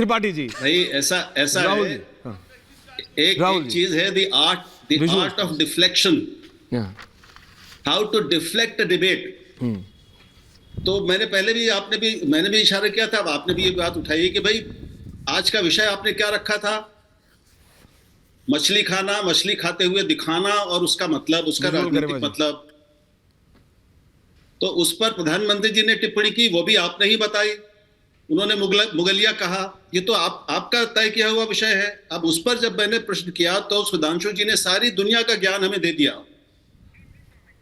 त्रिपाठी जी भाई ऐसा ऐसा राहुल है, जी, हाँ, एक राहुल जी। चीज है the art of deflection, how to deflect a debate. तो मैंने भी इशारा किया था, अब आपने भी ये बात उठाई है कि भाई आज का विषय आपने क्या रखा था, मछली खाना, मछली खाते हुए दिखाना और उसका मतलब, उसका राजनीतिक मतलब। तो उस पर प्रधानमंत्री जी ने टिप्पणी की, वो भी आपने ही बताई। उन्होंने मुगलिया कहा, ये तो आपका तय किया हुआ विषय है। अब उस पर जब मैंने प्रश्न किया तो सुधांशु जी ने सारी दुनिया का ज्ञान हमें दे दिया।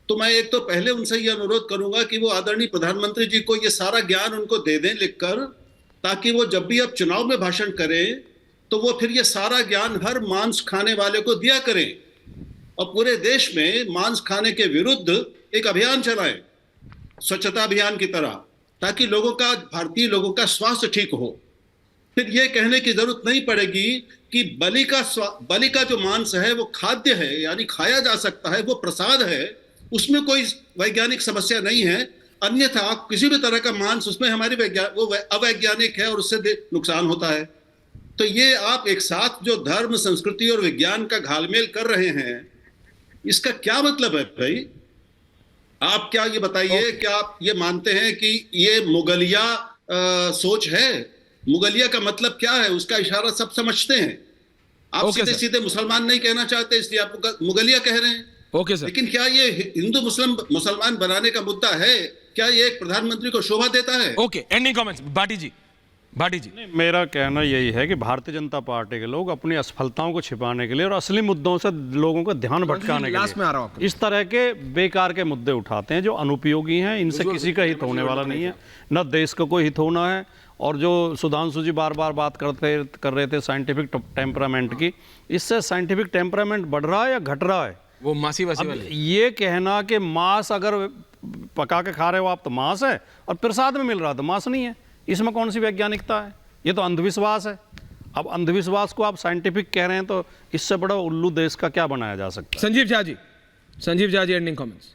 तो मैं एक तो पहले उनसे ये अनुरोध करूंगा कि वो आदरणीय प्रधानमंत्री जी को ये सारा ज्ञान उनको दे दें लिखकर, ताकि वो जब भी अब चुनाव में भाषण करें तो वो फिर ये सारा ज्ञान हर मांस खाने वाले को दिया करें और पूरे देश में मांस खाने के विरुद्ध एक अभियान चलाएं, स्वच्छता अभियान की तरह, ताकि भारतीय लोगों का स्वास्थ्य ठीक हो। फिर यह कहने की जरूरत नहीं पड़ेगी कि बलि का जो मांस है वो खाद्य है, यानी खाया जा सकता है, वो प्रसाद है, उसमें कोई वैज्ञानिक समस्या नहीं है। अन्यथा किसी भी तरह का मांस, उसमें हमारी वो अवैज्ञानिक है और उससे नुकसान होता है। तो ये आप एक साथ जो धर्म, संस्कृति और विज्ञान का घालमेल कर रहे हैं, इसका क्या मतलब है भाई? आप क्या ये बताइए, क्या आप ये मानते हैं कि ये मुगलिया सोच है? मुगलिया का मतलब क्या है, उसका इशारा सब समझते हैं। आप सीधे सीधे मुसलमान नहीं कहना चाहते, इसलिए आप मुगलिया कह रहे हैं। Okay sir. लेकिन क्या ये हिंदू मुसलमान बनाने का मुद्दा है? क्या ये एक प्रधानमंत्री को शोभा देता है? ओके, एंडिंग कमेंट्स भाटी जी। भाटी जी, मेरा कहना यही है कि भारतीय जनता पार्टी के लोग अपनी असफलताओं को छिपाने के लिए और असली मुद्दों से लोगों का ध्यान भटकाने के लिए इस तरह के बेकार के मुद्दे उठाते हैं जो अनुपयोगी हैं। इनसे किसी का हित होने वाला नहीं है, न देश का कोई हित होना है। और जो सुधांशु जी बार बार बात कर रहे थे साइंटिफिक टेम्परामेंट की, इससे साइंटिफिक टेम्परामेंट बढ़ रहा है या घट रहा है? वो मासी वासी वाले। ये कहना कि मांस अगर पका के खा रहे हो आप तो मांस है, और प्रसाद में मिल रहा तो मांस नहीं है, इसमें कौन सी वैज्ञानिकता है? ये तो अंधविश्वास है। अब अंधविश्वास को आप साइंटिफिक कह रहे हैं तो इससे बड़ा उल्लू देश का क्या बनाया जा सकता है? Sanjeev Jha ji ending comments.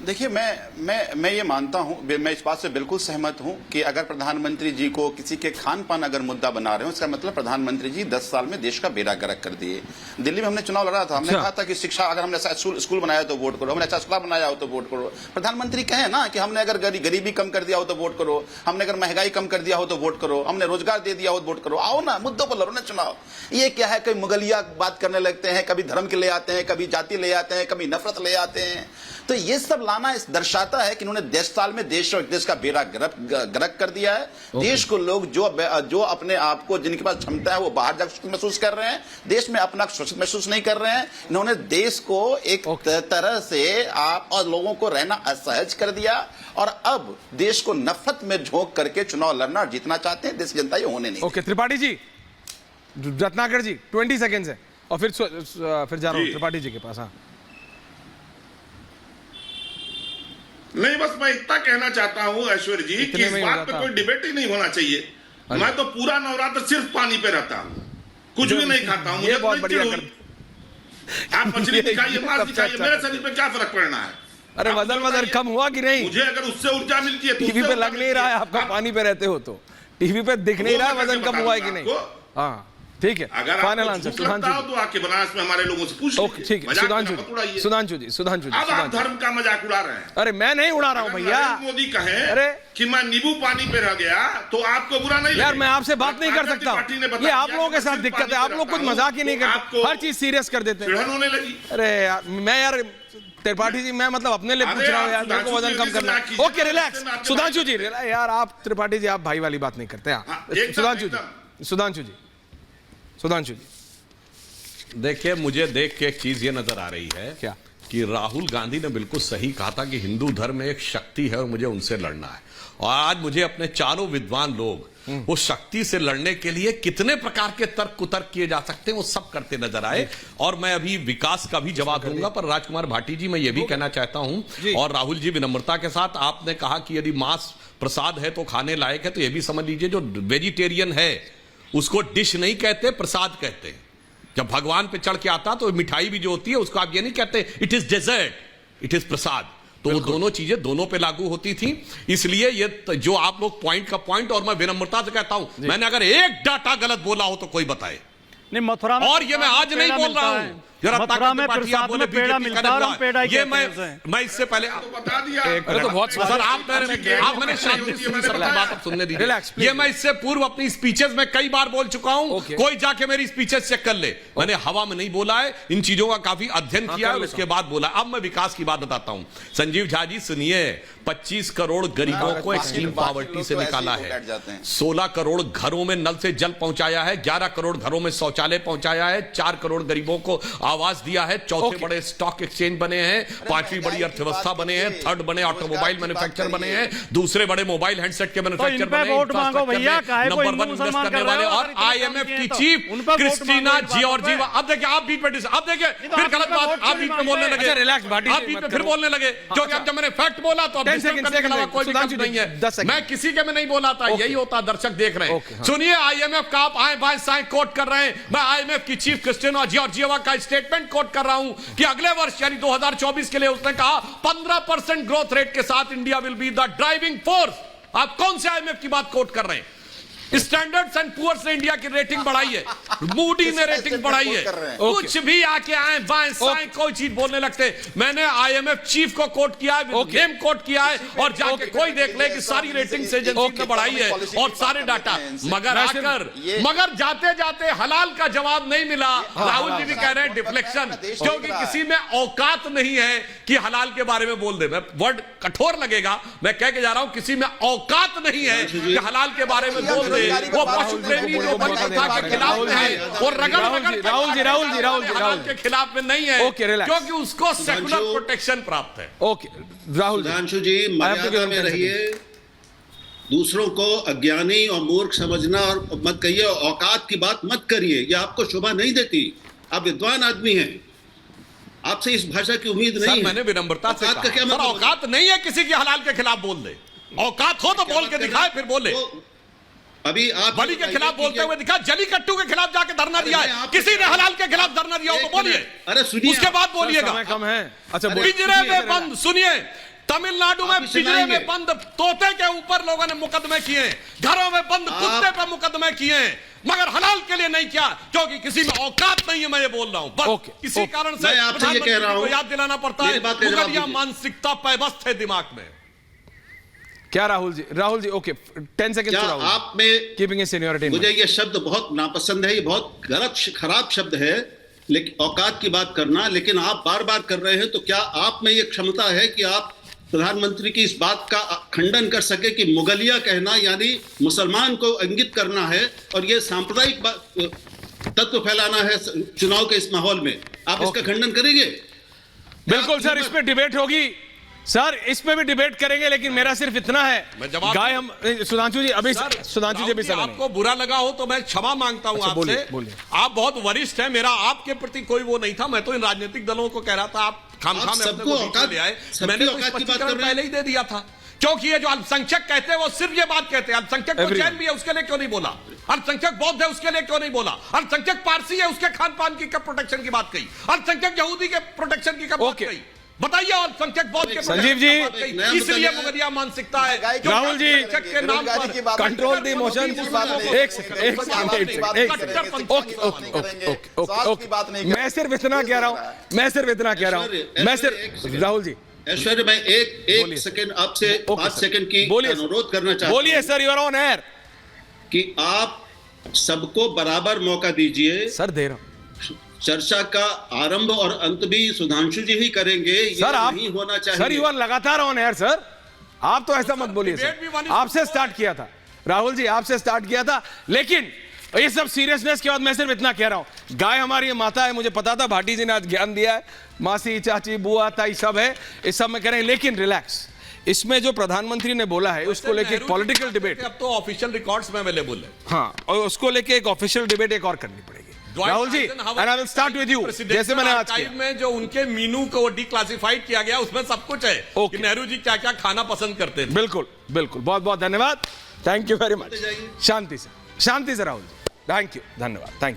देखिए, मैं ये मानता हूं, मैं इस बात से बिल्कुल सहमत हूं कि अगर प्रधानमंत्री जी को किसी के खान पान अगर मुद्दा बना रहे हो, इसका मतलब प्रधानमंत्री जी 10 साल में देश का बेड़ा गर्क कर दिए। दिल्ली में हमने चुनाव लड़ा था, हमने कहा था कि शिक्षा, अगर हमने ऐसा स्कूल बनाया तो वोट करो, हमने अच्छा अस्पताल बनाया हो तो वोट करो। प्रधानमंत्री कहे ना कि हमने अगर गरीबी कम कर दिया हो तो वोट करो, हमने अगर महंगाई कम कर दिया हो तो वोट करो, हमने रोजगार दे दिया हो तो वोट करो। आओ ना, मुद्दों पर लड़ो ना चुनाव। ये क्या है, कभी मुगलिया बात करने लगते हैं, कभी धर्म के ले आते हैं, कभी जाति ले आते हैं, कभी नफरत ले आते हैं। तो ये सब लाना इस दर्शाता है कि इन्होंने 10 साल में देश का बेड़ा गर्क कर दिया है। देश को लोग जो अपने आप को, जिनके पास क्षमता है, वो बाहर जाकर महसूस कर रहे हैं, देश में अपना सुरक्षित महसूस नहीं कर रहे हैं। इन्होंने देश को एक तरह से आप और लोगों को रहना असहज कर दिया, और अब देश को नफरत में झोंक करके चुनाव लड़ना और जीतना चाहते हैं। देश की जनता ये होने नहीं। ओके, त्रिपाठी जी, रत्नाकर जी 20 सेकेंड्स है और फिर जा रहा हूं त्रिपाठी जी के पास। हाँ, नहीं, बस मैं इतना कहना चाहता हूं ऐश्वर्य जी कि इस बात पे कोई डिबेट ही नहीं होना चाहिए। मैं तो पूरा नवरात्र सिर्फ पानी पे रहता हूं, कुछ भी नहीं खाता हूं। मुझे बहुत बढ़िया आप मछली दिखाइए, मांस दिखाइए, मेरे शरीर पे क्या फर्क पड़ना है? अरे वजन कम हुआ कि नहीं? मुझे अगर उससे ऊर्जा मिलती है, टीवी पे लग नहीं रहा है आपका, पानी पे रहते हो तो टीवी पे दिख नहीं रहा है वजन कम हुआ है कि नहीं? हाँ, ठीक है। फाइनल आंसर सुधांशु तो आके बनारस में हमारे लोगों से पूछ लीजिए। ठीक है, सुधांशु जी। अब आप धर्म का मजाक उड़ा रहे हैं। अरे मैं नहीं उड़ा रहा हूं भैया। मोदी कहे कि मैं नींबू पानी पे रह गया तो आपको बुरा नहीं यार, मैं आपसे बात नहीं कर सकता। ये आप लोगों के साथ दिक्कत है, आप लोग कुछ मजाक ही नहीं करते, हर चीज सीरियस कर देते हैं। होने लगी। अरे यार, मैं यार त्रिपाठी जी, मैं मतलब अपने लिए पूछ रहा हूँ यार, मेरे को वजन कम करना है। ओके, रिलैक्स सुधांशु जी। यार आप त्रिपाठी जी, आप भाई वाली बात नहीं करते। सुधांशु जी, देखिए, मुझे देख के एक चीज ये नजर आ रही है क्या कि राहुल गांधी ने बिल्कुल सही कहा था कि हिंदू धर्म में एक शक्ति है और मुझे उनसे लड़ना है। और आज मुझे अपने चारों विद्वान लोग वो शक्ति से लड़ने के लिए कितने प्रकार के तर्क कुतर्क किए जा सकते हैं वो सब करते नजर आए। और मैं अभी विकास का भी जवाब दूंगा, पर राजकुमार भाटी जी, मैं ये भी कहना चाहता हूं, और राहुल जी, विनम्रता के साथ, आपने कहा कि यदि मांस प्रसाद है तो खाने लायक है, तो ये भी समझ लीजिए जो वेजिटेरियन है उसको डिश नहीं कहते, प्रसाद कहते हैं। जब भगवान पे चढ़ के आता तो मिठाई भी जो होती है उसको आप ये नहीं कहते it is dessert, it is prasad. तो वो दोनों चीजें दोनों पे लागू होती थी। इसलिए ये जो आप लोग पॉइंट का पॉइंट, और मैं विनम्रता से कहता हूं, मैंने अगर एक डाटा गलत बोला हो तो कोई बताए। नहीं, मथुरा में और ये मैं आज नहीं बोल रहा हूं, मथुरा में प्रसाद में पेड़ा मिलता है और हम पेड़ा ही ये कहते हैं। मैं इससे पहले बता दिया। अरे तो बहुत सर आपने शांति से सबकी बात अब सुनने दीजिए। Relax, please. ये मैं इससे पूर्व अपनी स्पीचेस में कई बार बोल चुका हूं। Okay. कोई जाके मेरी स्पीचेस चेक कर ले। मैंने हवा में नहीं बोला है, इन चीजों का काफी अध्ययन किया है, उसके बाद बोला। अब मैं विकास की बात बताता हूं। संजीव झा जी सुनिए, 25 करोड़ गरीबों को एक्सट्रीम पॉवर्टी से निकाला है, 16 करोड़ घरों में नल से जल पहुंचाया है, 11 करोड़ घरों में शौचालय पहुंचाया है, 4 करोड़ गरीबों को आवास दिया है, चौथे बड़े स्टॉक एक्सचेंज बने हैं, 5वीं बड़ी अर्थव्यवस्था बने हैं, 3rd बने ऑटोमोबाइल मैन्युफैक्चर बने हैं, दूसरे बड़े मोबाइल हैंडसेट के मैन्युफैक्चर बने, वोट मांगो भैया, काहे को नंबर हिंदू 1 इन्वेस्ट मुसलमान करने कर वाले। रहे हो? और अगर IMF की तो चीफ उनका वोट क्रिस्टीना मांगो, इस जॉर्जिवा, बात अब देखिए आप बीच पे, अब देखिए तो फिर आप गलत इनका बात, वोट आप क्यों बीच में मांगते बोलने हैं? लगे। अच्छा, relax, भाटी आप जी, बीच मत में फिर करो। बोलने लगे, क्योंकि अब जब मैंने फैक्ट बोला तो अब 10 डिस्कस सेकंड, करने के अलावा कोई सुधांशु विकल्प जी, नहीं है। 10 सेकंड। मैं किसी के में नहीं बोला था, यही होता, दर्शक देख रहे हैं। सुनिए, IMF का आप आए बाएं साएं कोट कर रहे हैं। मैं IMF की चीफ क्रिस्टीना जॉर्जिवा का स्टेटमेंट कोट कर रहा हूं कि अगले वर्ष यानी 2024 के लिए उसने कहा 15% ग्रोथ रेट के साथ India will be the driving force. आप कौन से IMF की बात कोट कर रहे हैं? स्टैंडर्ड्स एंड पुअर्स ने इंडिया की रेटिंग बढ़ाई है, मूडी ने रेटिंग बढ़ाई है। कुछ भी आके आए बाएं साएं कोई चीज बोलने लगते। मैंने IMF चीफ को कोट किया है, नेम कोट किया है, और जाके कोई देख ले कि सारी रेटिंग्स एजेंसी ने बढ़ाई है और सारे डाटा। मगर जाते जाते हलाल का जवाब नहीं मिला। राहुल जी भी कह रहे हैं डिफ्लेक्शन, क्योंकि किसी में औकात नहीं है कि हलाल के बारे में बोल दे। मैं वर्ड कठोर लगेगा, मैं कह के जा रहा हूं, किसी में औकात नहीं है कि हलाल के बारे में बोल दे। वो पशु प्रेमी जो बंधुता के खिलाफ में है, और राहुल के खिलाफ में नहीं है, क्योंकि उसको सेकुलर प्रोटेक्शन प्राप्त है। ओके राहुल सुधांशु जी, मर्यादा में रहिए। दूसरों को अज्ञानी और मूर्ख समझना और मत कहिए, औकात की बात मत करिए, यह आपको शोभा नहीं देती। आप विद्वान आदमी हैं, आपसे इस भाषा की उम्मीद नहीं है। मैंने विनम्रता से औकात का क्या मतलब? औकात नहीं है किसी की हलाल के खिलाफ बोल दे। औकात हो तो बोल के दिखाए, फिर बोले। अभी आप बलि के खिलाफ बोलते हुए दिखा, जलीकट्टू के खिलाफ जाके धरना दिया है। किसी ने हलाल के खिलाफ धरना दिया हो तो बोलिए, अरे सुनिए, उसके बाद बोलिएगा। समय कम है। अच्छा, पिंजरे में बंद, सुनिए, तमिलनाडु में पिंजरे में बंद तोते के ऊपर लोगों ने मुकदमे किए, घरों में बंद कुत्ते पर मुकदमे किए, मगर हलाल के लिए नहीं किया, क्योंकि किसी में औकात नहीं है। मैं ये बोल रहा हूं, बस इसी कारण से मैं आपसे ये कह रहा हूं, याद दिलाना पड़ता है, मुगलिया मानसिकता पैबस्त है दिमाग में। क्या राहुल जी ओके 10 सेकंड। आप में कीपिंग सीनियरिटी, मुझे ये शब्द बहुत नापसंद है, ये बहुत गलत खराब शब्द है, लेकिन औकात की बात करना, लेकिन आप बार बार कर रहे हैं। तो क्या आप में ये क्षमता है कि आप प्रधानमंत्री की इस बात का खंडन कर सके कि मुगलिया कहना यानी मुसलमान को इंगित करना है और ये सांप्रदायिक तत्व फैलाना है चुनाव के इस माहौल में? आप इसका खंडन करेंगे? बिल्कुल सर, इस पे डिबेट होगी सर, इस पे भी डिबेट करेंगे, लेकिन मेरा सिर्फ इतना है, गाय हम सुधांशु जी अभी सुधांशु जी भी समय आपको बुरा लगा हो तो मैं क्षमा मांगता हूं आपसे। आप बहुत वरिष्ठ हैं, मेरा आपके प्रति कोई वो नहीं था। मैं तो इन राजनीतिक दलों को कह रहा था आप खामखा में अपने को बीच ले आए। मैंने तो स्पष्टीकरण पहले ही दे दिया था, क्योंकि ये जो अल्पसंख्यक कहते हैं वो सिर्फ ये बात कहते हैं, अल्पसंख्यक को चैन भी है उसके लिए क्यों नहीं बोला, अल्पसंख्यक बौद्ध है उसके लिए क्यों नहीं बोला, अल्पसंख्यक पारसी है उसके खान पान की कब प्रोटेक्शन की बात कही, अल्पसंख्यक यहूदी के प्रोटेक्शन की कब बात कही, बताइए। और संख्यक बौद्ध के संजीव जी, इसलिए मुगलिया मानसिकता है। राहुल जी, के नाम पर कंट्रोल द इमोशन। एक सेकंड, मैं सिर्फ इतना कह रहा हूं, मैं सिर्फ राहुल जी ऐश्वर्य, मैं एक सेकंड आपसे 5 सेकंड की अनुरोध करना चाहता हूं। बोलिए sir, you are on air. कि आप सबको बराबर मौका दीजिए। सर दे रहा हूं। चर्चा का आरंभ और अंत भी सुधांशु जी ही करेंगे, सर आप नहीं होना चाहिए। सर यू आर लगातार ऑन एयर सर, आप तो ऐसा मत बोलिए सर। आपसे स्टार्ट किया था राहुल जी, आपसे स्टार्ट किया था, लेकिन ये सब सीरियसनेस के बाद मैं सिर्फ इतना कह रहा हूं, गाय हमारी माता है, मुझे पता था भाटी जी ने आज ज्ञान दिया है, मासी चाची बुआ ताई सब है, इस सब में करें, लेकिन रिलैक्स। इसमें जो प्रधानमंत्री ने बोला है उसको लेके पॉलिटिकल डिबेट अब तो ऑफिशियल रिकॉर्ड्स में अवेलेबल है। हाँ, और उसको लेके एक ऑफिशियल डिबेट एक और करनी पड़ेगी Rahul ji, and I will start with you. जैसे मैंने आज किया में जो उनके मीनू को डिक्लासिफाइड किया गया उसमें सब कुछ है कि नेहरू जी क्या क्या खाना पसंद करते थे। बिल्कुल बिल्कुल, बहुत बहुत धन्यवाद, थैंक यू वेरी मच। शांति से राहुल जी, थैंक यू, धन्यवाद, थैंक यू।